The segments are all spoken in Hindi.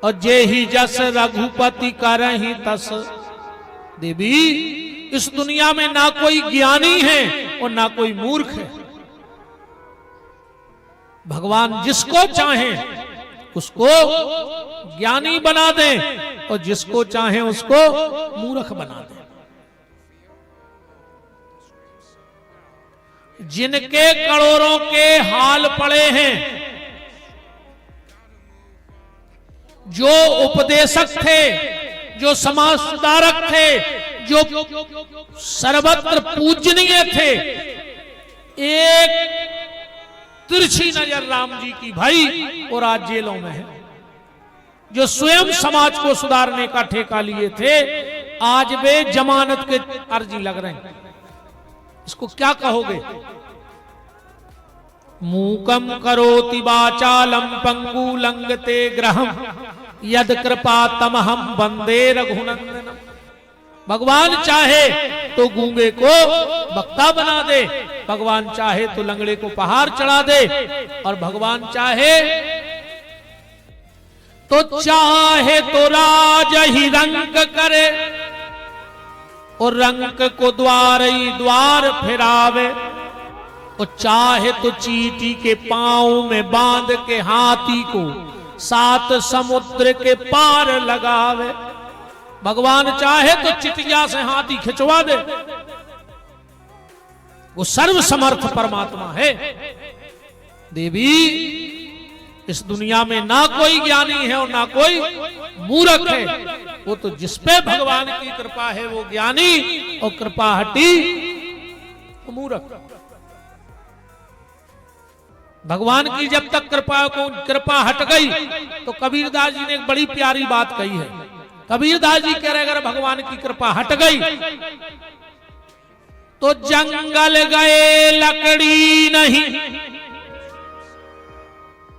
और जे ही जस रघुपति करहि तस। देवी, इस दुनिया में ना कोई ज्ञानी है और ना कोई मूर्ख है। भगवान जिसको चाहे उसको ज्ञानी बना दे और जिसको चाहे उसको मूर्ख बना दे। जिनके करोड़ों के हाल पड़े हैं, जो उपदेशक थे, जो समाज सुधारक थे, जो सर्वत्र पूजनीय थे, एक तिरछी नजर राम जी की भाई और आज जेलों में है। जो स्वयं समाज को सुधारने का ठेका लिए थे, आज वे जमानत के अर्जी लग रहे हैं। इसको क्या कहोगे? मूकम करोति वाचालम पंगु लंगते ग्रहम यद कृपा तमहम वंदे रघुनंदनम। भगवान चाहे तो गूंगे को वक्ता बना दे, भगवान चाहे तो लंगड़े को पहाड़ चढ़ा दे, और भगवान चाहे तो राज ही रंक करे और रंक को द्वार ही द्वार फिरावे, और चाहे तो चींटी के पांव में बांध के हाथी को 7 समुद्र के पार लगावे। भगवान चाहे तो चिटिया से हाथी खिंचवा दे। वो सर्वसमर्थ परमात्मा है। देवी, इस दुनिया में ना कोई ज्ञानी है और ना कोई मूर्ख है। वो तो जिस पे भगवान की कृपा है वो ज्ञानी, और कृपा हटी वो मूर्ख। भगवान की जब तक कृपा हट गई तो कबीरदास जी ने एक बड़ी प्यारी बात कही है। कबीरदास जी कह रहे अगर भगवान की कृपा हट गई तो जंगल गए लकड़ी नहीं।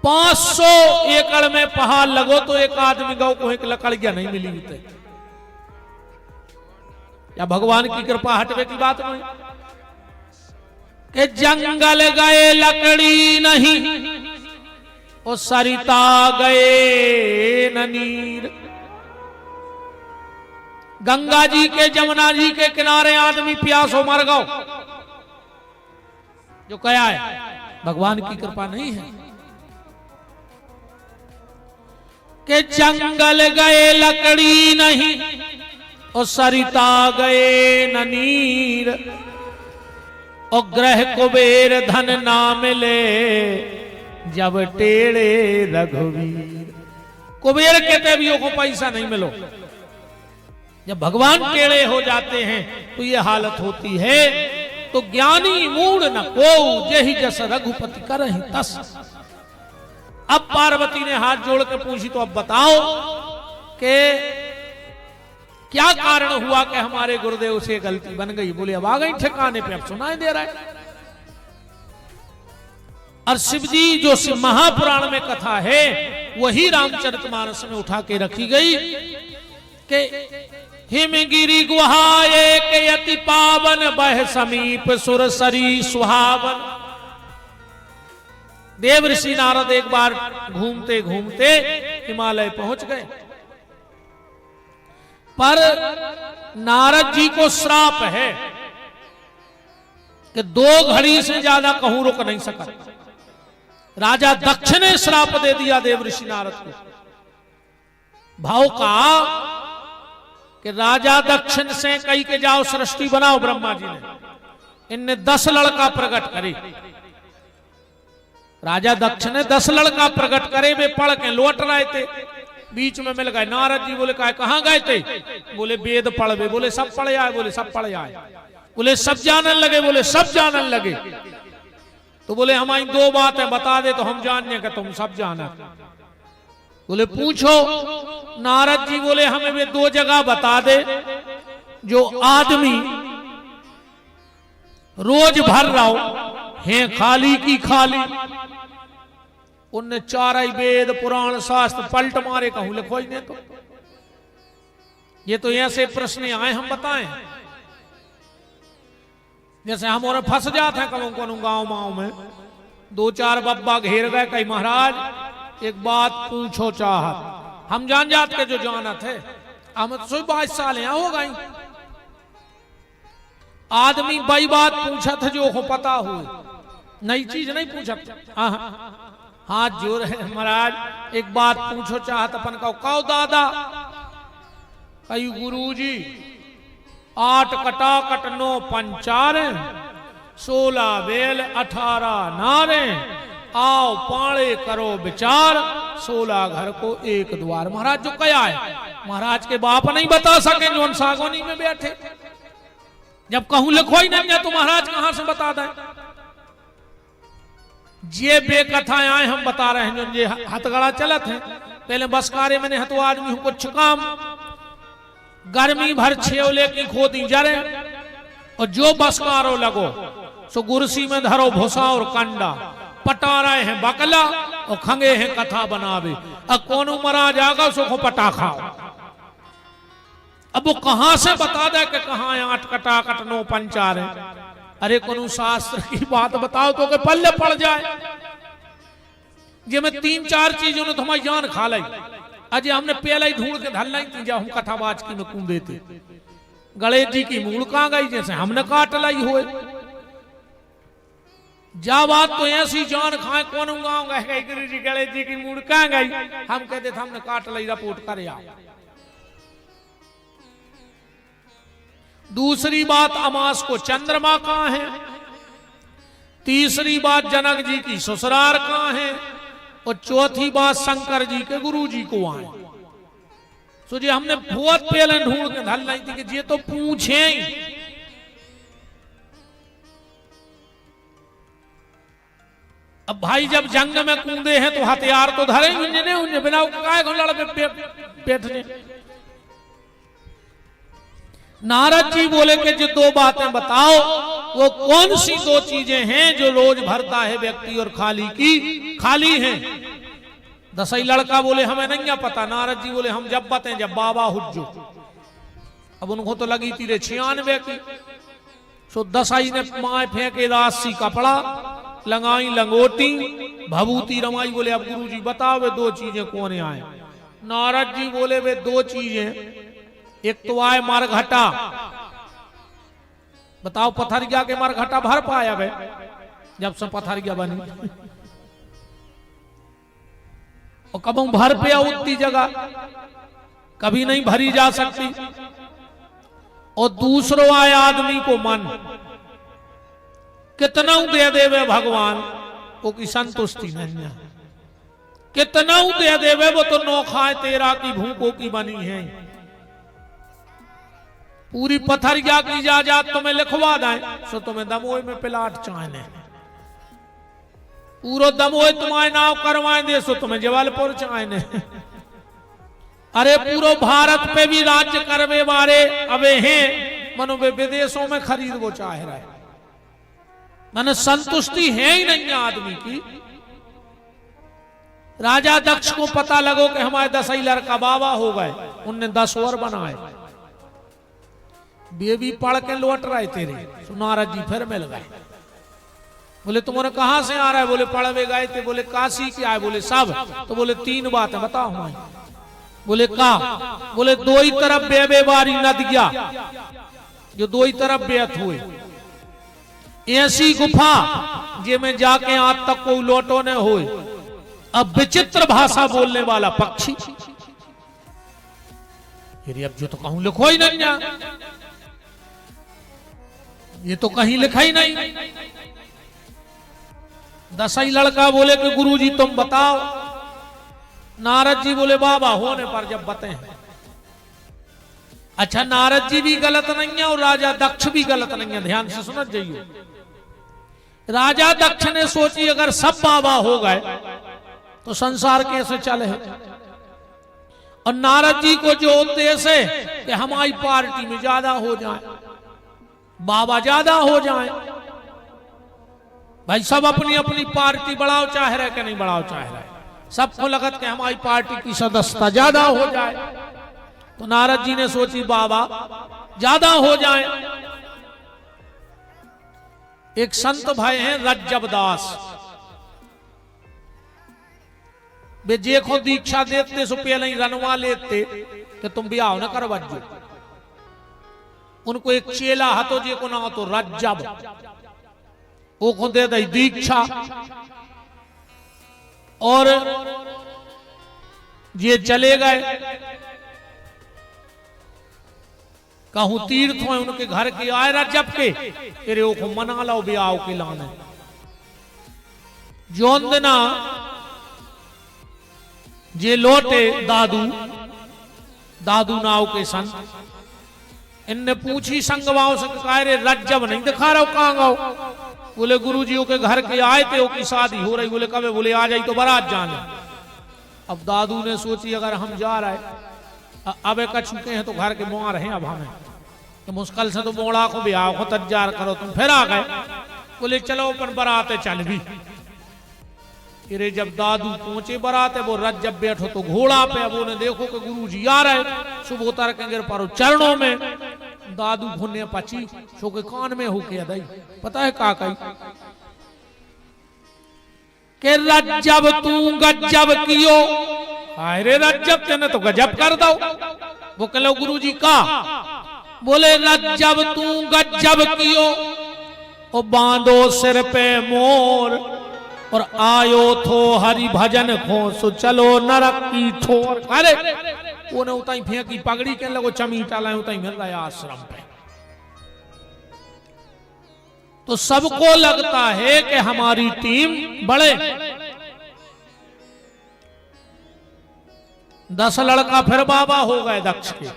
500 एकड़ में पहाड़ लगो तो एक आदमी गौ को एक लकड़ियां नहीं मिली होते। या भगवान की कृपा हटवे की बात नहीं कि जंगल गए लकड़ी नहीं और सरिता गए न नीर। गंगा जी के जमुना जी के किनारे आदमी प्यासों मर गो, जो कया है भगवान की कृपा नहीं है। कि जंगल गए लकड़ी नहीं और सरिता गए न नीर, और ग्रह कुबेर धन ना मिले जब टेढ़े रघुवीर। कुबेर के देवियों को पैसा नहीं मिलो, जब भगवान टेढ़े हो जाते हैं तो ये हालत होती है। तो ज्ञानी मूढ़ न को जही जस रघुपति करहि तस। अब पार्वती ने हाथ जोड़ के पूछी तो अब बताओ कि क्या कारण हुआ कि हमारे गुरुदेव से गलती बन गई। बोले अब आ गई ठिकाने पे, अब सुनाई दे रहा है। और शिव जी जो शिव महापुराण में कथा है वही रामचरितमानस में उठा के रखी गई कि हिमगिरि गुहा एक यति पावन बह समीप सुरसरी सुहावन। देव ऋषि नारद एक बार घूमते घूमते हिमालय पहुंच गए, पर नारद जी को श्राप है कि 2 घड़ी से ज्यादा कहूं रुक नहीं सका। राजा दक्ष ने श्राप दे दिया देव ऋषि नारद को। भाव का कि राजा दक्षिण से कही के जाओ सृष्टि बनाओ। ब्रह्मा जी ने इनने 10 लड़का प्रकट करे। राजा दक्ष ने 10 लड़का प्रकट करे, वे पढ़ के लौट रहे थे, बीच में मिल गए। नारद जी बोले कहां गए थे? बोले वेद पढ़वे। बोले सब पढ़े आए? बोले सब पढ़े आए। बोले सब जानन लगे? बोले सब जानन लगे। तो बोले हमारी 2 बातें बता दे तो हम जानने का तुम सब जाना। बोले पूछो। नारद जी बोले हमें वे 2 जगह बता दे जो आदमी रोज भर रहा हो है खाली की खाली। उनने 4 वेद पुराण शास्त्र पलट मारे, कहूं लिखो ही नहीं। तो ये तो ऐसे प्रश्न आए हम बताएं जैसे हम और फंस जाते हैं कहूं कौन गांव मांव में। 2-4 बब्बा घेर गए, कहीं महाराज एक बात पूछो चाहत। हम जान जात के जो जानत है, हम तो 22 साल यहाँ हो गई। आदमी बई बात पूछत है जो हो पता हो, नई चीज नहीं पूछत। हाथ जोड़ है महाराज, एक बात पूछो चाहत अपन कहो दादा। कई गुरुजी 8 कटाकट 9 पंचारे, 16 बेल 18 नारे, आओ पाड़े करो विचार, 16 घर को एक द्वार। महाराज जो कया है, महाराज के बाप नहीं बता सके जो सागोनी में बैठे। जब कहूं लिखो ही नहीं है तो महाराज कहां से बता दें। ये बेकथाएं आए हम बता रहे हैं, जो ये हथगड़ा चलत है। पहले बसकारे मैंने हतो आदमी कुछ काम, गर्मी भर छेवले की खोदी जरे, और जो बसकारो लगो सो गुरसी में धरो भूसा और कंडा, पटा रहे हैं बकला और खंगे हैं कथा बनावे। अब कौन मरा जागा सो को पटा खाओ। अब वो कहां से बता दे कि कहां 8 कटाकट 9 पंचारे। अरे कोनो शास्त्र की बात बताओ तो के पल्ले पड़ जाए। जे में 3-4 चीजों ने तुम्हारी जान खा ली। अजय हमने पहले ही ढूंढ के धल नहीं जा हम कथावाच की में कूदे थे। गणेश जी की मूल कहां गई, जैसे हमने काट लाई हुए। जा बात तो ऐसी जान खाए कौन गाँव गए गुरु जी गणेश जी की मूल कहां गई। हम कहते थे हमने काट लाई, रिपोर्ट करे आओ। दूसरी बात अमास को चंद्रमा कहां है। तीसरी बात जनक जी की ससुराल कहां है। और चौथी बात शंकर जी के गुरु जी को आए। सो जी हमने बहुत पहले ढूंढ के धल नहीं थी कि ये तो पूछे। अब भाई जब जंग में कूदे हैं तो हथियार तो धरे उन्हें बिना लड़ बैठने। नारद जी बोले कि जो 2 बातें बताओ, वो कौन सी 2 चीजें हैं जो रोज भरता है व्यक्ति और खाली हैं। दसई लड़का बोले हमें नहीं पता। नारद जी बोले हम जब बताएं जब बाबा हुज्जो। अब उनको तो लगी थी 96 की। सो दसाई ने माए फेंके राशि कपड़ा, लगाई लंगोटी, भभूति रमाई। बोले अब गुरु जी बताओ वे 2 चीजें कौन आए। नारद जी बोले वे 2 चीजें, एक तो आए मरघटा। बताओ पथरिया के मरघटा भर पाया वे जब से पथरिया बनी। और कब भर पे उतनी जगह कभी नहीं भरी जा सकती। और दूसरो आए आदमी को मन, कितना दे देवे भगवान वो की संतुष्टि नहीं है। कितना दे देवे वो तो नोखा तेरा की भूखों की बनी है। पूरी पथरिया की इजाजत तुम्हें लिखवा दें सो तुम्हें दमोह में प्लाट चाहने। पूरा दमोह तुम्हारे नाव करवाए दे सो तुम्हें जबलपुर चाहने। अरे पूरा भारत पे भी राज्य करवे वाले अबे हैं, मनो वे विदेशों में खरीद वो चाह रहे। मैंने संतुष्टि है ही नहीं आदमी की। राजा दक्ष को पता लगो कि हमारे 10 लड़का बाबा हो गए, उनने 10 और बनाए। बेबी पढ़ के लौट रहे तेरे। नारद जी फिर मिल गए। बोले तुम्हारे कहां से आ रहा है। बोले पढ़वे गए थे। बोले काशी के आए। बोले सब। तो बोले 3 बातें बताओ हमारी। बोले का। बोले 2 ही तरफ बेबे बारी नदिया, जो 2 ही तरफ बेत हुए। ऐसी गुफा जे में जाके आज तक कोई लौटो न हो। अब विचित्र भाषा बोलने वाला पक्षी। अब जो तो कहूं लिखो ही नहीं, ये तो कहीं लिखा ही नहीं। 10 लड़का बोले कि गुरुजी तुम बताओ। नारद जी बोले बाबा होने पर जब बताएं। अच्छा नारद जी भी गलत नहीं है और राजा दक्ष भी गलत नहीं है। ध्यान से सुनत जाइए। राजा दक्ष ने सोची अगर सब बाबा हो गए तो संसार कैसे चले। और नारद जी को जो उद्देश्य है कि हमारी पार्टी में ज्यादा हो जाए, बाबा ज्यादा हो जाए। भाई सब अपनी अपनी पार्टी बढ़ाओ चाह रहे कि नहीं बढ़ाओ चाह रहे। सबको लगत कि हमारी पार्टी की सदस्यता ज्यादा हो जाए। तो नारद जी ने सोची बाबा ज्यादा हो जाए। एक संत भाई हैं रज्जब दास। वे जे को दीक्षा देते सो पहले ही रनवा लेते कि तुम ब्याह न करवाजो। उनको एक चेला हतो जे को ना तो रज्जब, वो को दे दई दीक्षा। और ये चले गए, कहूं तीर्थ में उनके घर के आए रज्जब के, तेरे वो को मना लो ब्याह के लाने। जोन दिना जे लोटे दादू नाव के संत, इनने पूछी संगवाओं से कहा रे रज्जब नहीं दिखा रहा कहां गाओ। बोले गुरुजी के घर के आए थे, की शादी हो रही। बोले कब? बोले आ जाई तो बारात जाने। अब दादू ने सोची अगर हम जा रहे अब एक चुके हैं तो घर के मुआ रहे, अब हमें तो मुश्किल से तो मोड़ा को ब्याह को तैयार करो। तुम फिर आ गए। बोले चलो अपन बराते चल भी। फिर जब दादू पहुंचे बराते, वो रज्जब बैठो तो घोड़ा पे। अब उन्हें देखो कि गुरुजी आ रहे, सुबह उतर के गिर पारो चरणों में। दादू भुने पची सो के कान में होके दई, पता है का कही के रज्जब तू गजब कियो। अरे रज्जब तेने तो गजब कर दो। वो कहो गुरुजी का? बोले रज्जब तू गजब कियो, ओ बांधो सिर पे मोर और आयो थो हरि भजन खो, सो चलो नरक की ठोर। अरे उन्हें उताई फेंकी पगड़ी के लगो चमीटा लाए, उताई मिल रहा आश्रम पे। तो सबको लगता है कि हमारी टीम बड़े 10 लड़का फिर बाबा हो गए दक्ष के।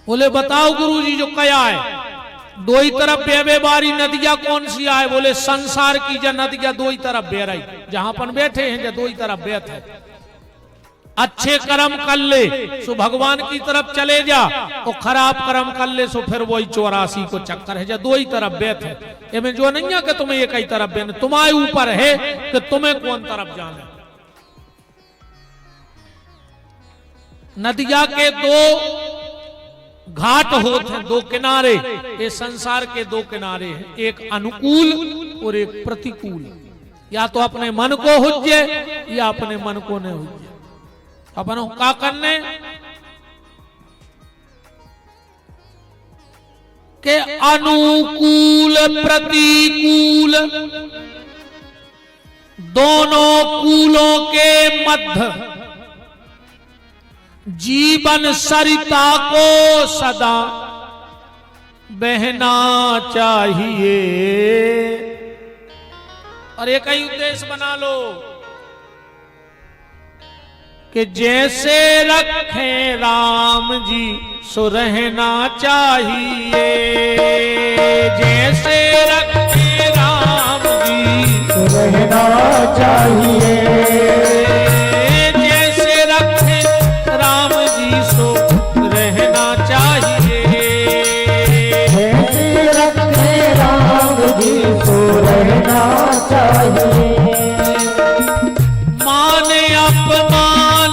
बोले बताओ गुरुजी जो क्या है? दो ही तरफ बेबे बारी नदियां कौन सी आए? बोले संसार की जो नदियां दो ही तरफ बह रही, जहां अपन बैठे हैं जो दो ही तरफ बहत है। अच्छे कर्म कर ले सो भगवान की तरफ चले जा, और खराब कर्म कर ले सो फिर वही 84 को चक्कर है, जो दो ही तरफ बैठ है। इसमें जो नहीं है कि तुम्हें एक ही तरफ बहना, तुम्हारे ऊपर है कि तुम्हें कौन तरफ जाना। नदिया के दो घाट होते हैं, दो किनारे। ये संसार के दो किनारे हैं, एक अनुकूल और एक प्रतिकूल। या तो अपने मन को हुज्जे या अपने मन को नहीं हुज्जे। अपन का करने के अनुकूल प्रतिकूल दोनों कूलों के मध्य जीवन सरिता को सदा बहना चाहिए। और एक ही उद्देश्य बना लो कि जैसे रखे राम जी सो रहना चाहिए। जैसे रखे राम जी सो रहना चाहिए। जैसे रखे राम जी सो रहना चाहिए। जैसे रखे राम जी सो रहना चाहिए। माने अपमान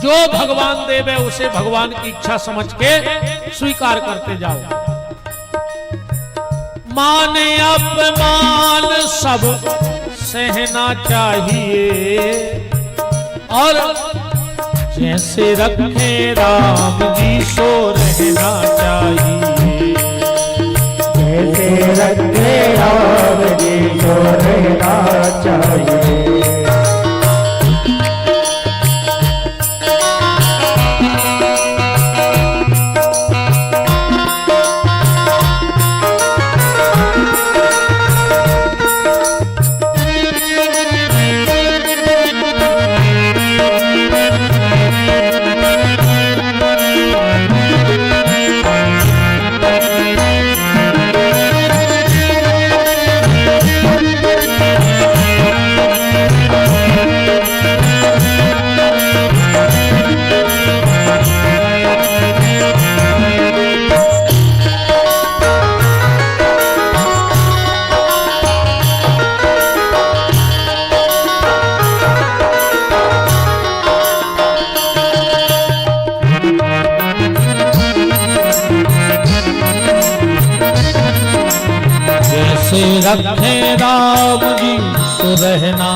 जो भगवान देवे उसे भगवान की इच्छा समझ के स्वीकार करते जाओ। माने अपमान सब सहना चाहिए। और जैसे रखे राम जी सो रहना चाहिए। जैसे रखे राम जी सो रहना चाहिए। रखे राम जी तो रहना।